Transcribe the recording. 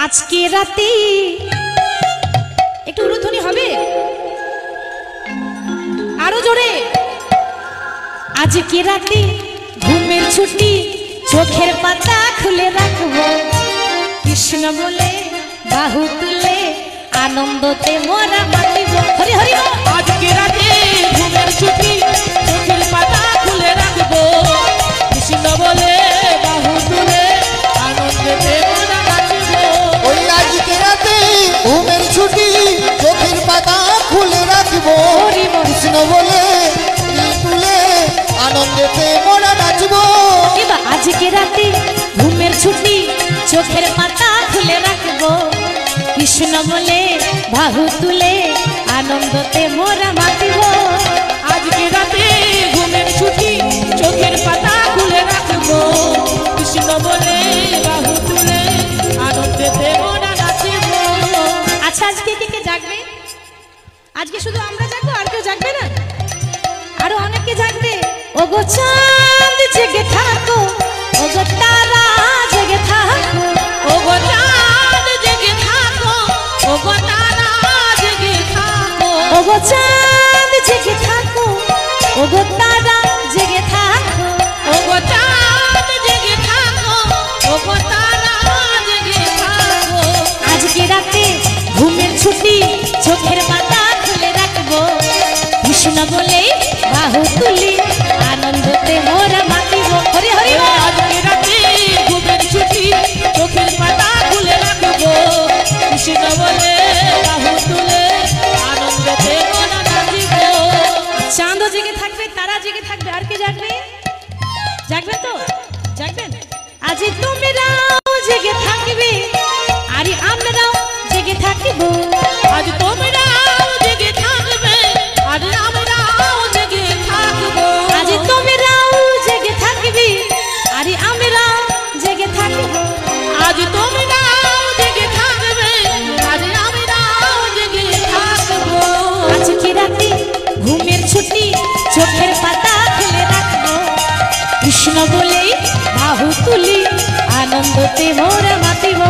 আজকে রাতে একটু উলুধ্বনি হবে আরো জোরে। আজকে রাতে ঘুমের ছুটি চোখের পাতা খুলে রাখবো, কৃষ্ণ বলে বাহু তুলে আনন্দতে মোরা মাতিব। হরি হরি আজকে রাতে ঘুমের ছুটি চোখের পাতা খুলে রাখবো, কৃষ্ণ বলে বাহু তুলে আনন্দেতে মোরা নাচব। ওই আজকে রাতে ঘুমের ছুটি চোখের পাতা খুলে রাখবো, কৃষ্ণ বলে তুলে আনন্দেতে মোরা নাচব। এবার আজকে রাতে ঘুমের ছুটি চোখের পাতা খুলে রাখবো, কৃষ্ণ বলে বাহু তুলে আনন্দতে মোরা মাতিব। আজকে রাতে ঘুমের ছুটি চোখের পাতা খুলে রাখবো, কৃষ্ণ বলে বাহু তুলে আনন্দেতে মোরা নাচব। আচ্ছা আজকে কে জাগবে? আজকে শুধু আমরা জাগবো, আর কেউ জাগবে না? আরো অনেকে জাগবে। ওগো চাঁদ জেগে থাকো, ওগো তারা জেগে থাকো, ওগো চাঁদ জেগে থাকো, ওগো তারা জেগে থাকো, ওগো চাঁদ জেগে থাকো, ওগো তারা জেগে থাকো, ওগো চাঁদ জেগে থাকো, ওগো তারা জেগে থাকো। আজকে রাতে ঘুমের ছুটি চোখের পাতা খুলে রাখবো, কৃষ্ণ বলে বাহু তুলি আনন্দতে মোরা মাতিব। হরি হরি আজকে রাতে ঘুমের ছুটি চোখের পাতা খুলে রাখবো, কৃষ্ণ বলে বাহু তুলে আনন্দেতে মোরা নাচিব। চাঁদও জেগে থাকবে, তারা জেগে থাকবে, আর কে জাগবে? জাগবেন তো? জাগবেন? আজ তোমরাও জেগে থাকবে, আর আমরাও জেগে থাকব। আজ তোমরাও জেগে থাকবে, আর আমরাও জেগে থাকবো। আজ তোমরাও জেগে থাকবে, আর আমরাও জেগে থাকব। আজ তোমরাও জেগে থাকবে, আর আমরাও জেগে থাকবো। আজকে রাতে ঘুমের ছুটি চোখের পাতা খুলে রাখবো, কৃষ্ণ বলেই বাহু তুলি আনন্দতে মোরা মাতিব।